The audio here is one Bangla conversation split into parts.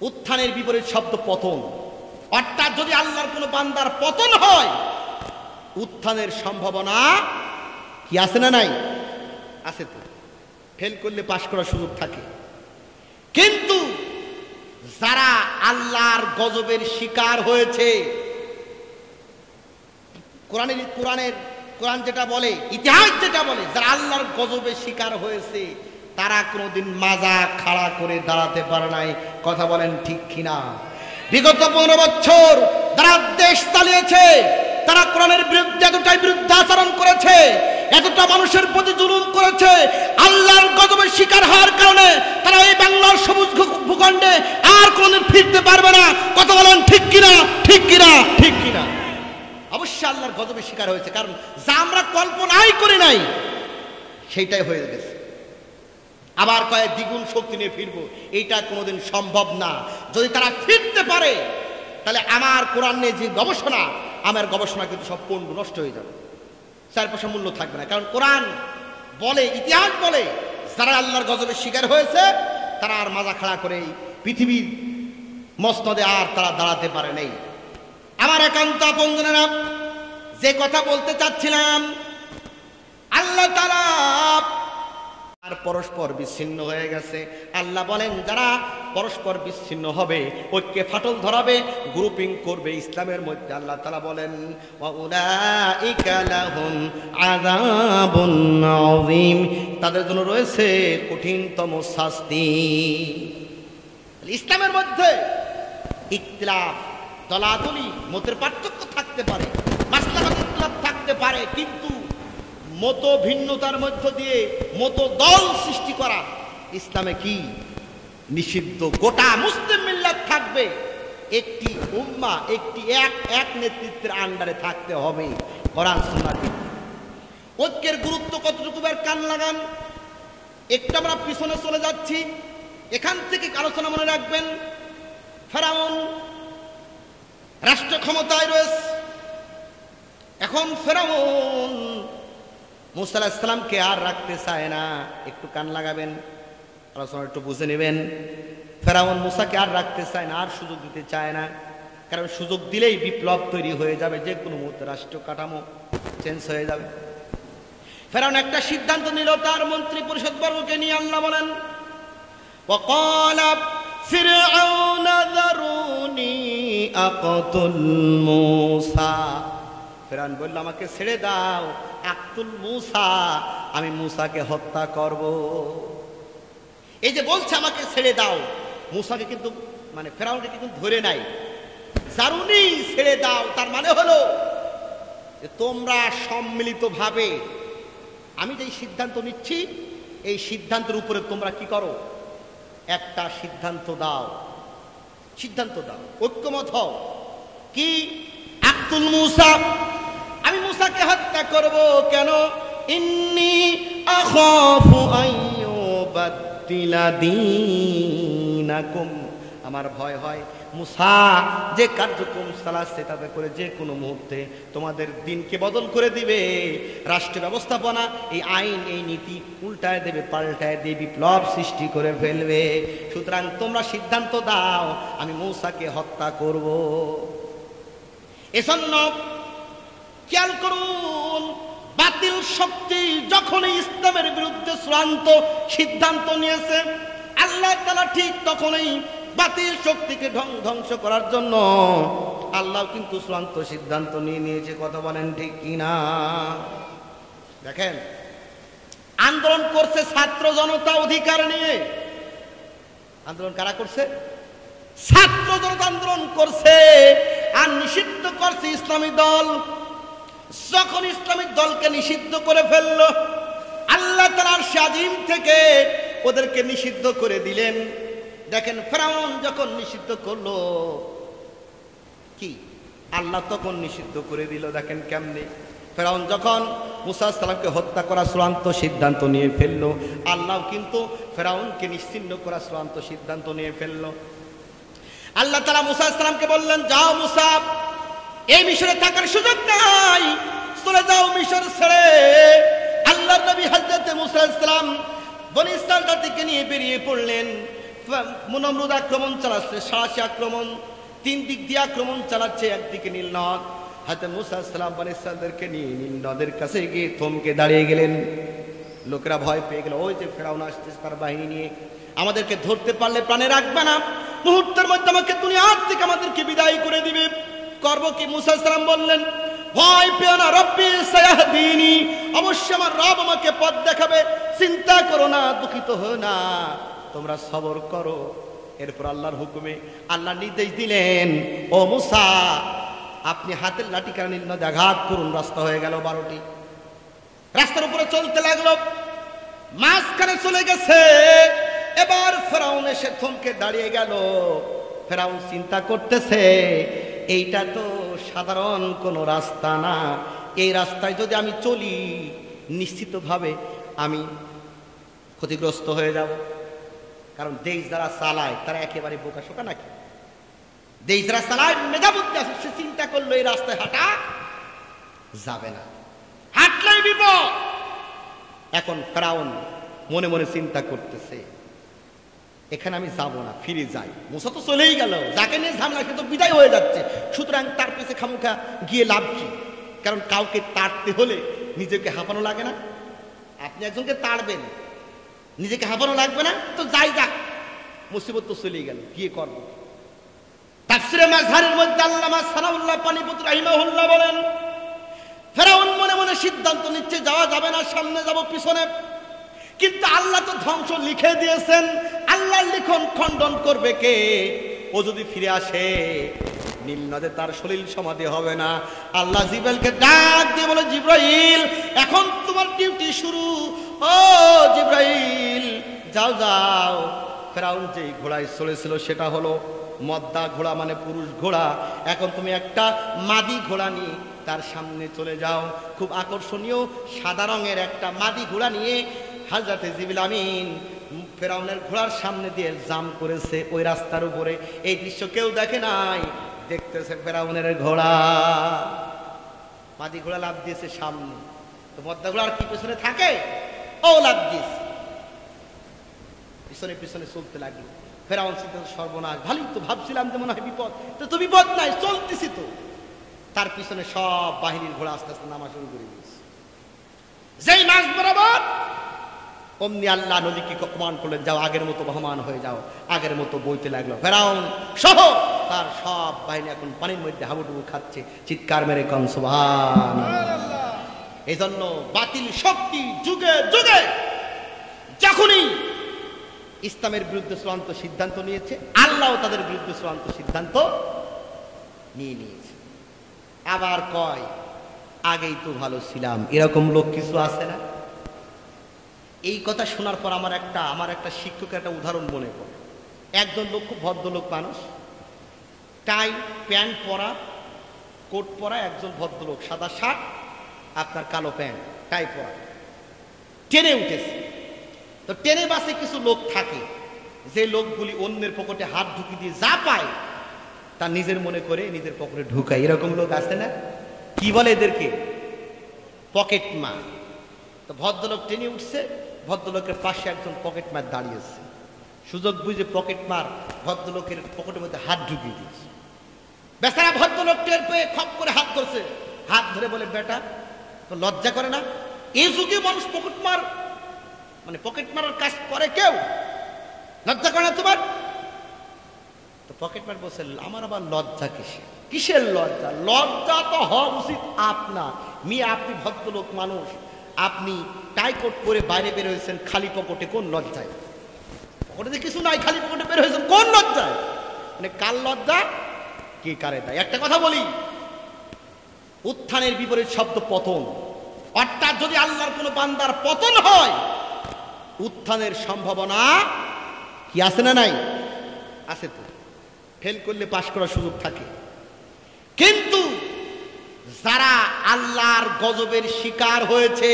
উত্থানের বিপরীত শব্দ পতন। অর্থাৎ যদি আল্লাহর কোনো বান্দার পতন হয়, উত্থানের সম্ভাবনা কি আছে না নাই? আছে তো। ফেল করলে পাশ করার সুযোগ থাকে। কিন্তু যারা আল্লাহর গজবের শিকার হয়েছে, কোরআন যেটা বলে, ইতিহাস যেটা বলে, যারা আল্লাহর গজবের শিকার হয়েছে তারা কোনোদিন মাজা খাড়া করে দাঁড়াতে পারে নাই। কথা বলেন ঠিক কিনা? বিগত 15 বছর যারা দেশ চালিয়েছে, তারা কোরআনের বিরুদ্ধে এতটাই বিরুদ্ধাচরণ করেছে, এতটা মানুষের প্রতি জুলুম করেছে, আল্লাহর গজবের শিকার হওয়ার কারণে তারা এই বাংলার সবুজ ভূখণ্ডে আর কোনোদিন ফিরতে পারবে না। কথা বলেন ঠিক কিনা? ঠিক কিনা? ঠিক কিনা? অবশ্যই আল্লাহর গজবের শিকার হয়েছে, কারণ যা আমরা কল্পনাই করি নাই সেইটাই হয়ে গেছে। আবার কয়ে দ্বিগুণ শক্তি নিয়ে ফিরবো, এইটা কোনোদিন সম্ভব না। যদি তারা ফিরতে পারে তাহলে আমার কোরআন নিয়ে যে গবেষণা, আমার গবেষণা কিন্তু সব পণ্ড নষ্ট হয়ে যাবে, 4 পয়সা মূল্য থাকবে না। কারণ কোরআন বলে, ইতিহাস বলে, যারা আল্লাহর গজবের শিকার হয়েছে তারা আর মাজা খাড়া করে পৃথিবীর মসনদে আর তারা দাঁড়াতে পারে নাই। আমার একান্ত আপনজনেরা, যে কথা বলতে চাচ্ছিলাম, আল্লাহ তাআলা আর পরস্পর বিচ্ছিন্ন হয়ে গেছে। আল্লাহ বলেন যারা পরস্পর বিচ্ছিন্ন হবে, ঐক্যে ফাটল ধরাবে, গ্রুপিং করবে ইসলামের মধ্যে, আল্লাহ তাআলা বলেন ওয়াউলাইকা লাহুম আযাবুন আযীম, তাদের জন্য রয়েছে কঠিনতম শাস্তি। ইসলামের মধ্যে ইখতিলাফ, দলাদলি, মতের পার্থক্য থাকতে পারে, মাসলাহাত ইখতিলাফ থাকতে পারে, কিন্তু মত ভিন্নতার মধ্য দিয়ে মত দল সৃষ্টি করা ইসলামে কি নিষিদ্ধ। গোটা মুসলিম মিল্লাত থাকবে একটি উম্মাহ, একটি এক নেতৃত্বের আন্ডারে থাকতে হবে, কোরআন সুন্নাহ। ঐক্যের গুরুত্ব কতটুকু বের কান লাগান। একটু আমরা পিছনে চলে যাচ্ছি, এখান থেকে আলোচনা মনে রাখবেন। ফেরাউন রাষ্ট্র ক্ষমতায় রয়েছে, এখন ফেরাউন মুসা আলাইহিস সালামকে আর রাখতে চায় না। একটু কান লাগাবেন, আলোচনা একটু বুঝে নেবেন। ফেরাউন মুসাকে আর রাখতে চায় না, আর সুযোগ দিতে চায় না, কারণ সুযোগ দিলেই বিপ্লব তৈরি হয়ে যাবে, যে কোনো মুহূর্তে রাষ্ট্র কাঠামো চেঞ্জ হয়ে যাবে। ফেরাউন একটা সিদ্ধান্ত নিল, তার মন্ত্রী পরিষদ বর্গকে নিয়ে। আল্লাহ বলেন ওয়াকালা ফিরআউন যারুনি আকতুল মূসা, ফেরাউন বলল আমাকে ছেড়ে দাও, আকতুল মূসা, আমি মূসাকে হত্যা করব। এই যে বলছে আমাকে ছেড়ে দাও, মূসাকে কিন্তু মানে ফেরাউনকে কিন্তু ধরে নাই, জারুনি ছেড়ে দাও, তার মানে হলো যে তোমরা সম্মিলিতভাবে আমি যে সিদ্ধান্ত নিচ্ছি এই সিদ্ধান্তের উপরে তোমরা কি করো, একটা সিদ্ধান্ত দাও, সিদ্ধান্ত দাও, ঐক্যমত হও। কি? আকতুল মূসা, আমি মূসাকে হত্যা করব। কেন? ইন্নী আখাফু আইয়ুবাদদিলা দীনাকুম, আমার ভয় হয় মূসা যে কার্যক্রম চালাচ্ছে তাতে করে যে কোনো মুহূর্তে তোমাদের দিনকে বদল করে দিবে, রাষ্ট্র ব্যবস্থাপনা, এই আইন, এই নীতি উল্টায় দেবে, পাল্টায় দিয়ে বিপ্লব সৃষ্টি করে ফেলবে। সুতরাং তোমরা সিদ্ধান্ত দাও, আমি মূসাকে হত্যা করব। এজন্য খেয়াল করুন, বাতিল শক্তি যখন ইসলামের বিরুদ্ধে চূড়ান্ত সিদ্ধান্ত নিয়েছে, আল্লাহ তাআলা ঠিক তখনই বাতিল শক্তিকে ধ্বংস করার জন্য আল্লাহ কিন্তু চূড়ান্ত সিদ্ধান্ত নিয়ে নিয়েছে। কথা বলেন ঠিক কিনা? দেখেন, আন্দোলন করছে ছাত্র জনতা অধিকার নিয়ে। আন্দোলন কারা করছে? ছাত্র জনতা আন্দোলন করছে, আর নিষিদ্ধ করছে ইসলামী দল। যখন ইসলামী দলকে নিষিদ্ধ করে ফেললো, আল্লাহ তাআলার শাজিম থেকে ওদেরকে নিষিদ্ধ করে দিলেন। দেখেন, ফেরাউন যখন নিষিদ্ধ করলো, কি আল্লাহ তখন নিষিদ্ধ করে দিল। দেখেন কেমনে, ফেরাউন যখন মূসা আলাইহিস সালামকে হত্যা করার চূড়ান্ত সিদ্ধান্ত নিয়ে ফেললো, আল্লাহ কিন্তু ফেরাউনকে নিশ্চিহ্ন করার চূড়ান্ত সিদ্ধান্ত নিয়ে ফেললো। আল্লাহ তাআলা মূসা আলাইহিস সালামকে বললেন, যাও মূসা, এই মিশরে থাকার সুযোগ নাই, চলে যাও মিশর ছেড়ে। আল্লাহর নবী হযরত মূসা আলাইহিস সালাম বনী ইসরাইল জাতিকে নিয়ে বেরিয়ে পড়লেন। নমরুদ আক্রমণ চালাচ্ছে, ৮৭ আক্রমণ, ৩ দিক দিয়ে আক্রমণ চালাচ্ছে। একদিকে নীল নদ, হযরত মুসা আলাইহিস সালাম বনী ইসরাঈলদেরকে নিয়ে নীল নদের কাছে গিয়ে থমকে দাঁড়িয়ে গেলেন। লোকেরা ভয় পেয়ে গেল, ওই যে ফেরাউন আসতেছে তার বাহিনী নিয়ে, আমাদেরকে ধরতে পারলে প্রাণে রাখবে না, মুহূর্তের মধ্যে আমাকে দুনিয়ার থেকে আমাদেরকে বিদায় করে দিবে, করব কি? মুসা আলাইহিস সালাম বললেন, ভয় পেও না, রব্বি সায়াহদিনী, অবশ্যই আমার রব আমাকে পথ দেখাবে, চিন্তা করো না, দুঃখিত হও না, তোমরা সবর করো। এরপর আল্লাহর হুকুমে আল্লাহ নির্দেশ দিলেন, ও মুসা, আপনি হাতের লাঠি কারণে নদে আঘাত করুন। রাস্তা হয়ে গেল 12টি, রাস্তার উপরে চলতে লাগলো, মাঝখানে চলে গেছে। এবার ফেরাউন এসে থমকে দাঁড়িয়ে গেল। ফেরাউন চিন্তা করতেছে, এইটা তো সাধারণ কোনো রাস্তা না, এই রাস্তায় যদি আমি চলি নিশ্চিতভাবে আমি ক্ষতিগ্রস্ত হয়ে যাব। কারণ দেশ যারা চালায় তারা একেবারে বোকাশোকা নাকি, দেশ যারা চালায় মেধাবুদ্ধি আছে, সে চিন্তা করলো এই রাস্তায় হাঁটা যাবে না, হাঁটলেই বিপদ। এখন ফেরাউন মনে মনে চিন্তা করতেছে, এখানে আমি যাব না, ফিরে যাই। মুসা তো চলেই গেল, যাকে নিয়ে ঝামেলা সে তো বিদায় হয়ে যাচ্ছে, সুতরাং তার পিছে খামুখা গিয়ে লাভ কি? কারণ কাউকে তাড়তে হলে নিজেকে হাঁপানো লাগে না? আপনি একজনকে তাড়বেন, নিজেকে হাঁপানো লাগবে না? তো যাই যাক, মুসিবত তো চলেই গেল, গিয়ে করব। তাফসীরে মাযহারের মধ্যে আল্লামা সানাউল্লাহ পানিপতি রাহিমাহুল্লাহ বলেন, ফেরাউন মনে মনে সিদ্ধান্ত নিচ্ছে যাওয়া যাবে না, সামনে যাব পিছনে। কিন্তু আল্লাহ তো ধ্বংস লিখে দিয়েছেন, আল্লাহর লিখন খণ্ডন করবে কে? ও যদি ফিরে আসে নীল নদে তার সলিল সমাধি হবে না। আল্লাহ জিব্রাইলকে ডাক দিয়ে বলে, জিব্রাইল, এখন তোমার ডিউটি শুরু। ও জিব্রাইল, যাও যাও। ফেরাউন যে ঘোড়ায় চলেছিল সেটা হলো মদ্দা ঘোড়া, মানে পুরুষ ঘোড়া। এখন তুমি একটা মাদি ঘোড়া নিয়ে তার সামনে চলে যাও। খুব আকর্ষণীয় সাদা রঙের একটা মাদি ঘোড়া নিয়ে হযরত জিবরিল আমিন ফেরাউনের ঘোড়ার সামনে দিয়ে জাম করেছে ওই রাস্তার উপরে। এই দৃশ্য কেউ দেখে নাই, দেখতেছে ফেরাউনের ঘোড়া, মাদি ঘোড়া লাফ দিয়েছে সামনে। তো মদ্দা ঘোড়ার কি পিছনে থাকে? ও লাফ দিয়েছে, পিছনে পিছনে চলতে লাগলো। ফেরাউন চিন্তা, সর্বনাশ, ভালোই তো ভাবছিলাম যে মনে হয় বিপদ, তো বিপদ নাই, চলতেছি তো। তার পিছনে সব বাহিনীর ঘোড়া আস্তে আস্তে নামা শুরু করে দিয়েছে। যেই মাঝ বরাবর অমনি আল্লাহ নদীকে কমান করলেন, যাও আগের মতো বহমান হয়ে যাও। আগের মতো বইতে লাগলো। ফেরাউন সহ তার সব বাহিনী এখন পানির মধ্যে হাবুডুবু খাচ্ছে। চিৎকার মেরে কোন সুবহানাল্লাহ। এই জন্য বাতিল শক্তি যুগে যুগে যখনই ইসলামের বিরুদ্ধে চূড়ান্ত সিদ্ধান্ত নিয়েছে, আল্লাহ তাদের বিরুদ্ধে চূড়ান্ত সিদ্ধান্ত নিয়ে নিয়েছে। আবার কয়, আগেই তো ভালো ছিলাম, এরকম লোক কিছু আছে না? এই কথা শোনার পর আমার একটা শিক্ষকের একটা উদাহরণ মনে পড়ে। একজন লোক, খুব ভদ্রলোক মানুষ, টাই প্যান্ট পরা, কোট পরা একজন ভদ্রলোক, সাদা শার্ট, আপনার কালো প্যান্ট, টাই পরা, ট্রেনে উঠেছে। তো ট্রেনে বাসে কিছু লোক থাকে, যে লোকগুলি অন্যের পকেটে হাত ঢুকিয়ে দিয়ে যা পায় তা নিজের মনে করে নিজের পকেটে ঢুকায়। এরকম লোক আছে না? কি বলে এদেরকে? পকেট মার। তো ভদ্রলোক ট্রেনে উঠছে, ভদ্রলোকের পাশে একজন পকেট মার দাঁড়িয়েছে। সুযোগ বুঝে পকেট মার ভদ্রলোকের পকেটের মধ্যে হাত ঢুকিয়ে দিয়েছে। বেচারা ভদ্রলোক টের পেয়ে খপ করে হাত ধরছে, হাত ধরে বলে, বেটা তো লজ্জা করে না? এই যুগে মানুষ পকেট মার, মানে পকেট মারার কাজ করে কেউ? লজ্জা করে না তোমার? তো পকেট মার বলছে, আমার আবার লজ্জা কিসের? কিসের লজ্জা? লজ্জা তো হওয়া উচিত আপনার। আপনি ভদ্রলোক মানুষ, আপনি টাই কোট করে বাইরে বের হয়েছেন খালি পকেটে, কোন লজ্জায়? পকেটে কিছু নাই, খালি পকেটে বের হয়েছেন, কোন লজ্জায়? মানে কার লজ্জা, কে কারে দেয়? একটা কথা বলি, উত্থানের বিপরীত শব্দ পতন। অর্থাৎ যদি আল্লাহর কোন বান্দার পতন হয়, উত্থানের সম্ভাবনা কি আছে না নাই? আছে তো। ফেল করলে পাশ করার সুযোগ থাকে। কিন্তু যারা আল্লাহর গজবের শিকার হয়েছে,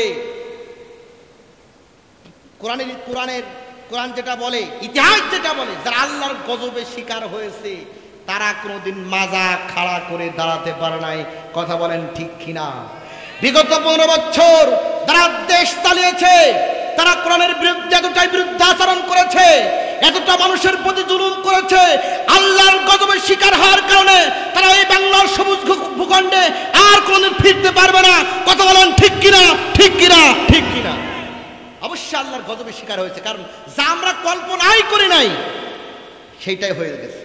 কোরআন যেটা বলে, ইতিহাস যেটা বলে, যারা আল্লাহর গজবের শিকার হয়েছে তারা কোনোদিন মাজা খাড়া করে দাঁড়াতে পারে নাই। কথা বলেন ঠিক কিনা? বিগত 15 বছর যারা দেশ চালিয়েছে, তারা কোরআনের বিরুদ্ধে এতটাই বিরুদ্ধাচরণ করেছে, এতটা মানুষের প্রতি জুলুম করেছে, আল্লাহর গজবের শিকার হওয়ার কারণে তারা এই বাংলার সবুজ ভূখণ্ডে আর কোনোদিন ফিরতে পারবে না। কথা বলেন ঠিক কিনা, ঠিক কিনা, ঠিক কিনা? অবশ্যই আল্লাহর গজবের শিকার হয়েছে, কারণ যা আমরা কল্পনাই করি নাই সেইটাই হয়ে গেছে।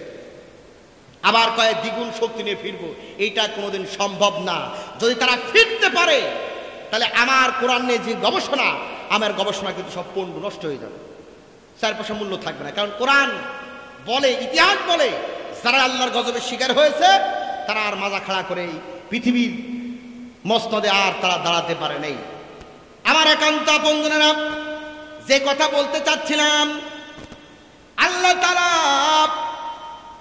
আবার কয়েক দ্বিগুণ শক্তি নিয়ে ফিরবো, এইটা কোনোদিন সম্ভব না। যদি তারা ফিরতে পারে তাহলে আমার কোরআন নিয়ে যে গবেষণা, আমার গবেষণা কিন্তু সব পণ্ড নষ্ট হয়ে যাবে, 4 পয়সা মূল্য থাকবে না। কারণ কোরআন বলে, ইতিহাস বলে, যারা আল্লাহর গজবের শিকার হয়েছে তারা আর মাজা খাড়া করে পৃথিবীর মসনদে আর তারা দাঁড়াতে পারে নাই। আমার একান্ত আপনজনেরা, যে কথা বলতে চাচ্ছিলাম, আল্লাহ তাআলা